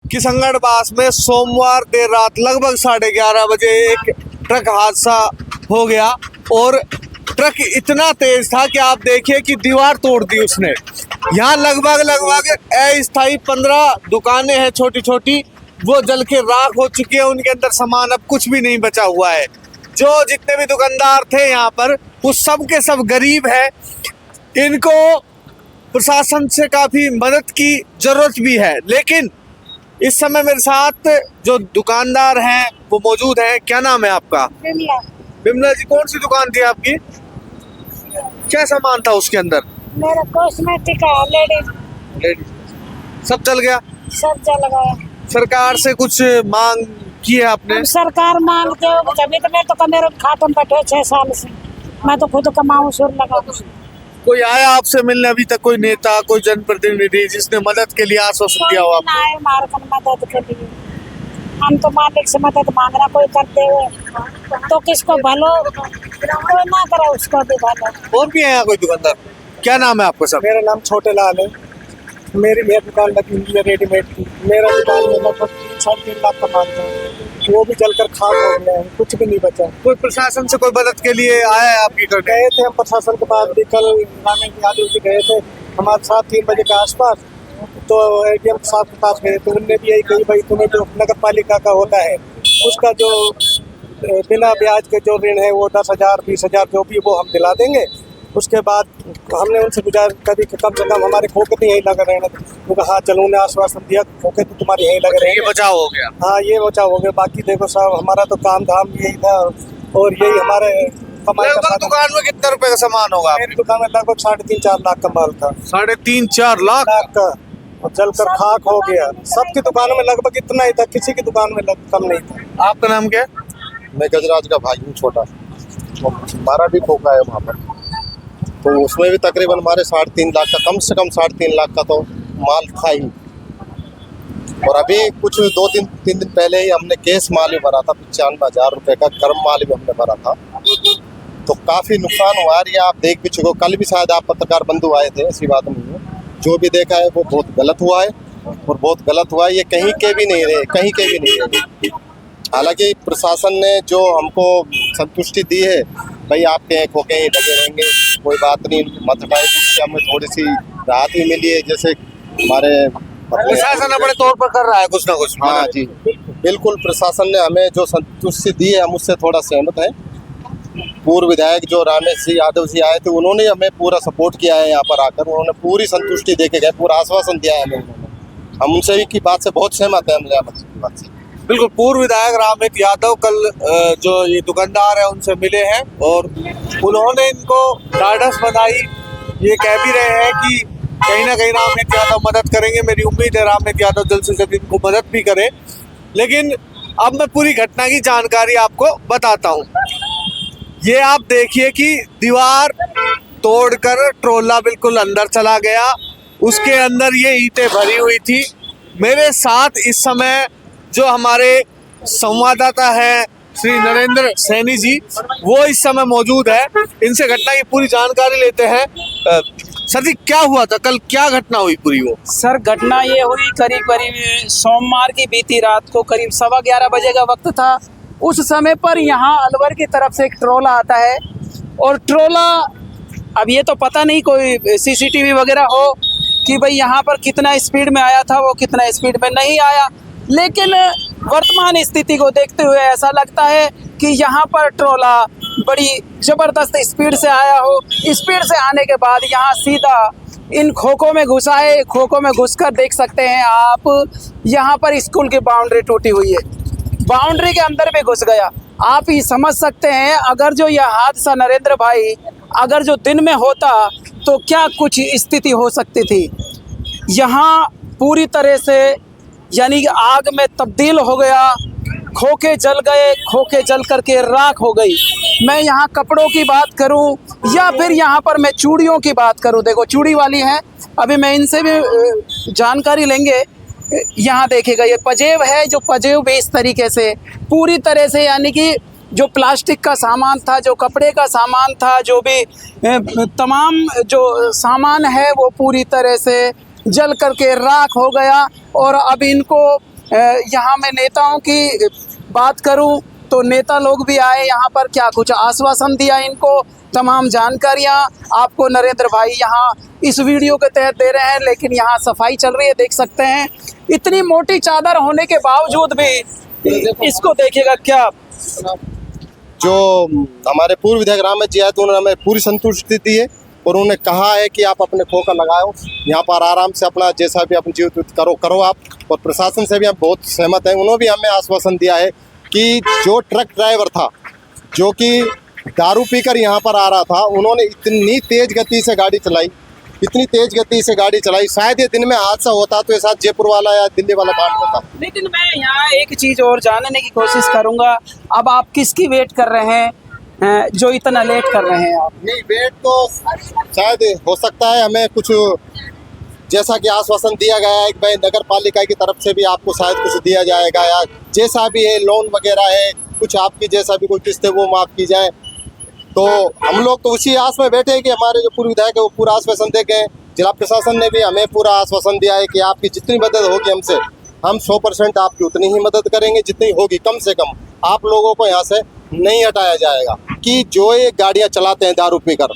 किशनगढ़ में सोमवार देर रात लगभग 11:30 बजे एक ट्रक हादसा हो गया और ट्रक इतना तेज था कि आप देखिए कि दीवार तोड़ दी उसने। यहाँ लगभग अस्थायी 15 दुकानें हैं छोटी छोटी, वो जल के राख हो चुकी है। उनके अंदर सामान अब कुछ भी नहीं बचा हुआ है। जो जितने भी दुकानदार थे यहाँ पर वो सब के सब गरीब है। इनको प्रशासन से काफी मदद की जरूरत भी है। लेकिन इस समय मेरे साथ जो दुकानदार हैं वो मौजूद हैं। क्या नाम है आपका? बिमला जी, कौन सी दुकान थी आपकी? क्या सामान था उसके अंदर? मेरा कॉस्मेटिक है, लेडीज। सब जल गया? सब जल गया। सरकार से कुछ मांग की है आपने? सरकार मांगते हो तभी तो मैं तो मेरे खातों में बैठे 6 साल से। मैं तो खुद कमाऊं सुर लगा। कोई आया आपसे मिलने अभी तक? कोई नेता, कोई जनप्रतिनिधि जिसने मदद के लिए आश्वासन दिया हो आपको? आए मार्कन मदद के लिए। हम तो मालिक से मदद मांग रहा, कोई करते हुए तो किसको भलो, कोई ना करे उसको भी भलो। और भी है यहाँ कोई दुकानदार? क्या नाम है आपका सर? मेरा नाम छोटे लाल है। मेरी दुकान लगी हुई है रेडीमेड की। मेरा दुकान में लगभग 3-3.5 लाख का माल था, वो भी जलकर खाक हो गया है, कुछ भी नहीं बचा। कोई प्रशासन से कोई मदद के लिए आया है आपकी करने? गए थे हम प्रशासन के पास भी, कल रामेश यादव जी गए थे हमारे साथ 3 बजे के आसपास। तो एडीएम साहब के पास गए तो उनने भी यही कही, भाई तुम्हें जो नगर पालिका का होता है उसका जो बिना ब्याज के जो ऋण है वो 10,000 20,000 जो भी वो हम दिला देंगे। उसके बाद हमने उनसे गुजारिश करी कि कम से कम हमारे खोखे तो यही लगे रहने। तो कहा चलो, उन्हें आश्वासन दिया खोखे तो तुम्हारे यही लगे रहेंगे। ये बचाव हो गया? हाँ, ये बचाव हो गया। बाकी देखो साहब, हमारा तो काम धाम यही था और यही हमारे कमाई का। दुकान में कितने रुपए का सामान होगा? मेरी दुकान में लगभग 3.5-4 लाख का माल था। 3.5-4 लाख का और जलकर खाक हो गया। सबकी दुकानों में लगभग इतना ही था, किसी की दुकान में कम नहीं था। आपका नाम क्या है? मैं गजराज का भाई हूँ छोटा। हमारा भी खोखा है वहाँ पर, तो उसमें भी तकरीबन हमारे 3.5 लाख का, कम से कम 3.5 लाख का तो माल था ही। और अभी कुछ 2-3 दिन पहले ही हमने केस माल भी भरा था, 95,000 रुपये का गर्म माल भी हमने भरा था। तो काफ़ी नुकसान हुआ है। आप देख भी चुके हो, कल भी शायद आप पत्रकार बंधु आए थे, ऐसी बात नहीं है। जो भी देखा है वो बहुत गलत हुआ है और बहुत गलत हुआ है। ये कहीं के भी नहीं रहे, कहीं के भी नहीं रहे। हालांकि प्रशासन ने जो हमको संतुष्टि दी है, भाई आपके खोखे ही लगे रहेंगे, कोई बात नहीं, मत हटाए, तो हमें थोड़ी सी राहत भी मिली है। जैसे हमारे प्रशासन अपने तौर पर कर रहा है कुछ ना कुछ। हाँ जी, बिल्कुल प्रशासन ने हमें जो संतुष्टि दी है हम उससे थोड़ा सहमत हैं। पूर्व विधायक जो रामेश जी यादव जी आए थे, उन्होंने हमें पूरा सपोर्ट किया है। यहाँ पर आकर उन्होंने पूरी संतुष्टि दे के गए, पूरा आश्वासन दिया है हमें उन्होंने। हम उनसे की बात से बहुत सहमत है। हम बात से बिल्कुल। पूर्व विधायक रामेश यादव कल जो ये दुकानदार है उनसे मिले हैं और उन्होंने इनको ढाढ़स बधाई ये कह भी रहे हैं कि कहीं ना कहीं रामेश यादव मदद करेंगे। मेरी उम्मीद है रामेश यादव जल्द से जल्द इनको मदद भी करे। लेकिन अब मैं पूरी घटना की जानकारी आपको बताता हूँ। ये आप देखिए कि दीवार तोड़कर ट्रोला बिल्कुल अंदर चला गया। उसके अंदर ये ईंटें भरी हुई थी। मेरे साथ इस समय जो हमारे संवाददाता हैं श्री नरेंद्र सैनी जी, वो इस समय मौजूद है। इनसे घटना की पूरी जानकारी लेते हैं। सर जी, क्या हुआ था कल? क्या घटना हुई पूरी? वो सर, घटना ये हुई करीब सोमवार की बीती रात को करीब 11:15 बजे का वक्त था। उस समय पर यहाँ अलवर की तरफ से एक ट्रोला आता है और ट्रोला, अब ये तो पता नहीं कोई सीसीटीवी वगैरह हो कि भाई यहाँ पर कितना स्पीड में आया था, वो कितना स्पीड में नहीं आया। लेकिन वर्तमान स्थिति को देखते हुए ऐसा लगता है कि यहाँ पर ट्रोला बड़ी ज़बरदस्त स्पीड से आया हो। स्पीड से आने के बाद यहाँ सीधा इन खोखों में घुसा है। खोखों में घुसकर देख सकते हैं आप, यहाँ पर स्कूल की बाउंड्री टूटी हुई है, बाउंड्री के अंदर भी घुस गया। आप ये समझ सकते हैं, अगर जो यह हादसा नरेंद्र भाई अगर जो दिन में होता तो क्या कुछ स्थिति हो सकती थी। यहाँ पूरी तरह से यानी कि आग में तब्दील हो गया। खोखे जल गए, खोखे जल करके राख हो गई। मैं यहाँ कपड़ों की बात करूँ या फिर यहाँ पर मैं चूड़ियों की बात करूँ, देखो चूड़ी वाली हैं, अभी मैं इनसे भी जानकारी लेंगे। यहाँ देखिएगा, ये पजेब है, जो पजेब भी इस तरीके से पूरी तरह से यानी कि जो प्लास्टिक का सामान था, जो कपड़े का सामान था, जो भी तमाम जो सामान है वो पूरी तरह से जल करके राख हो गया। और अब इनको यहाँ मैं नेताओं की बात करूं तो नेता लोग भी आए यहाँ पर, क्या कुछ आश्वासन दिया इनको, तमाम जानकारियाँ आपको नरेंद्र भाई यहाँ इस वीडियो के तहत दे रहे हैं। लेकिन यहाँ सफाई चल रही है, देख सकते हैं। इतनी मोटी चादर होने के बावजूद भी इसको देखिएगा क्या। जो हमारे पूर्व विधायक राम जी आए तो उन्होंने हमें पूरी संतुष्टि दी है और उन्होंने कहा है कि आप अपने खोखा लगाओ, यहाँ पर आराम से अपना जैसा भी अपनी जीवित करो आप। और प्रशासन से भी हम बहुत सहमत हैं। उन्होंने भी हमें आश्वासन दिया है कि जो ट्रक ड्राइवर था जो कि दारू पीकर यहाँ पर आ रहा था, उन्होंने इतनी तेज गति से गाड़ी चलाई, शायद ये दिन में हादसा होता तो ये साथ जयपुर वाला या दिल्ली वाला काट होता। लेकिन मैं यहाँ एक चीज़ और जानने की कोशिश करूँगा, अब आप किसकी वेट कर रहे हैं जो इतना लेट कर रहे हैं आप? नहीं, वेट तो शायद हो सकता है हमें कुछ जैसा कि आश्वासन दिया गया है कि भाई नगर पालिका की तरफ से भी आपको शायद कुछ दिया जाएगा, या जैसा भी है लोन वगैरह है कुछ आपकी जैसा भी कोई किस्त है वो माफ़ की जाए। तो हम लोग तो उसी आस में बैठे हैं कि हमारे जो पूर्व विधायक है वो पूरा आश्वासन दे गए। जिला प्रशासन ने भी हमें पूरा आश्वासन दिया है कि आपकी जितनी मदद होगी हमसे, हम 100% आपकी उतनी ही मदद करेंगे जितनी होगी। कम से कम आप लोगों को यहाँ से नहीं हटाया जाएगा। कि जो ये गाड़ियाँ चलाते हैं दारू पीकर,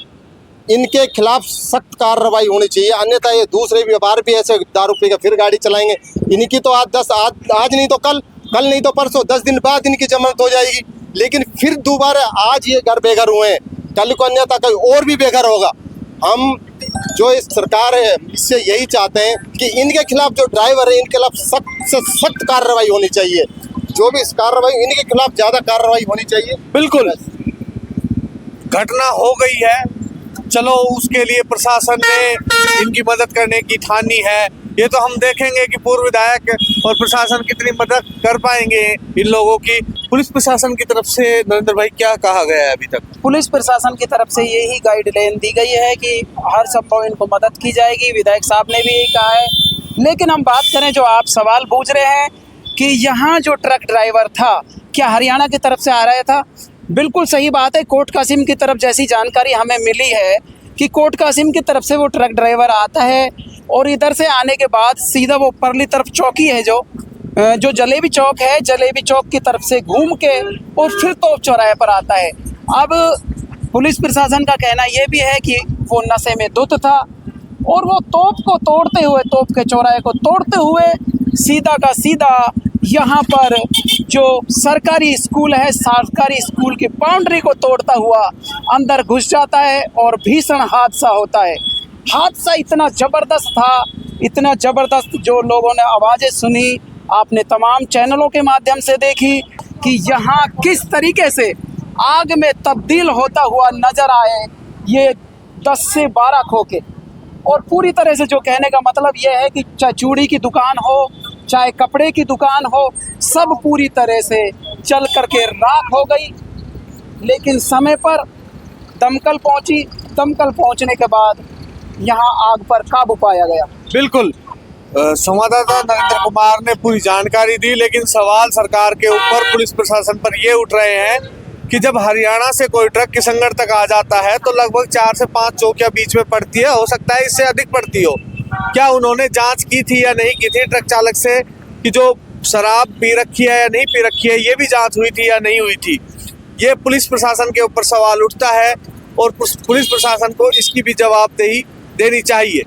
इनके खिलाफ सख्त कार्रवाई होनी चाहिए, अन्यथा ये दूसरे व्यवहार भी ऐसे दारू पीकर फिर गाड़ी चलाएंगे। इनकी तो आज नहीं तो कल नहीं तो परसों 10 दिन बाद इनकी जमानत हो जाएगी, लेकिन फिर दोबारा आज ये घर बेघर हुए हैं, कल को अन्यथा कल और भी बेघर होगा। हम जो इस सरकार है इससे यही चाहते हैं कि इनके खिलाफ जो ड्राइवर है इनके खिलाफ सख्त से सख्त कार्रवाई होनी चाहिए। जो भी इस कार्रवाई इनके खिलाफ ज़्यादा कार्रवाई होनी चाहिए। बिल्कुल, घटना हो गई है, चलो उसके लिए प्रशासन ने इनकी मदद करने की ठानी है। ये तो हम देखेंगे कि पूर्व विधायक और प्रशासन कितनी मदद कर पाएंगे इन लोगों की। पुलिस प्रशासन की तरफ से नरेंद्र भाई क्या कहा गया है अभी तक? पुलिस प्रशासन की तरफ से यही गाइडलाइन दी गई है कि हर संभव इनको मदद की जाएगी। विधायक साहब ने भी यही कहा है। लेकिन हम बात करें, जो आप सवाल पूछ रहे हैं कि यहाँ जो ट्रक ड्राइवर था क्या हरियाणा की तरफ से आ रहा था, बिल्कुल सही बात है। कोट कासिम की तरफ जैसी जानकारी हमें मिली है कि कोट कासिम की तरफ से वो ट्रक ड्राइवर आता है और इधर से आने के बाद सीधा वो परली तरफ चौकी है जो जलेबी चौक है, जलेबी चौक की तरफ से घूम के और फिर तोप चौराहे पर आता है। अब पुलिस प्रशासन का कहना ये भी है कि वो नशे में धुत था और वो तोप के चौराहे को तोड़ते हुए सीधा का सीधा यहाँ पर जो सरकारी स्कूल है, सरकारी स्कूल की बाउंड्री को तोड़ता हुआ अंदर घुस जाता है और भीषण हादसा होता है। हादसा इतना ज़बरदस्त था, इतना ज़बरदस्त, जो लोगों ने आवाज़ें सुनी, आपने तमाम चैनलों के माध्यम से देखी कि यहाँ किस तरीके से आग में तब्दील होता हुआ नज़र आए ये 10 से 12 खोखे। और पूरी तरह से जो कहने का मतलब ये है कि चाहे चूड़ी की दुकान हो, चाहे कपड़े की दुकान हो, सब पूरी तरह से जल करके राख हो गई। लेकिन समय पर दमकल पहुंची, दमकल पहुंचने के बाद यहाँ आग पर काबू पाया गया। बिल्कुल, संवाददाता नरेंद्र कुमार ने पूरी जानकारी दी। लेकिन सवाल सरकार के ऊपर, पुलिस प्रशासन पर ये उठ रहे हैं कि जब हरियाणा से कोई ट्रक किशनगढ़ तक आ जाता है तो लगभग 4 से 5 चौकियां बीच में पड़ती है, हो सकता है इससे अधिक पड़ती हो। क्या उन्होंने जांच की थी या नहीं की थी ट्रक चालक से कि जो शराब पी रखी है या नहीं पी रखी है, ये भी जांच हुई थी या नहीं हुई थी? ये पुलिस प्रशासन के ऊपर सवाल उठता है और पुलिस प्रशासन को इसकी भी जवाबदेही देनी चाहिए।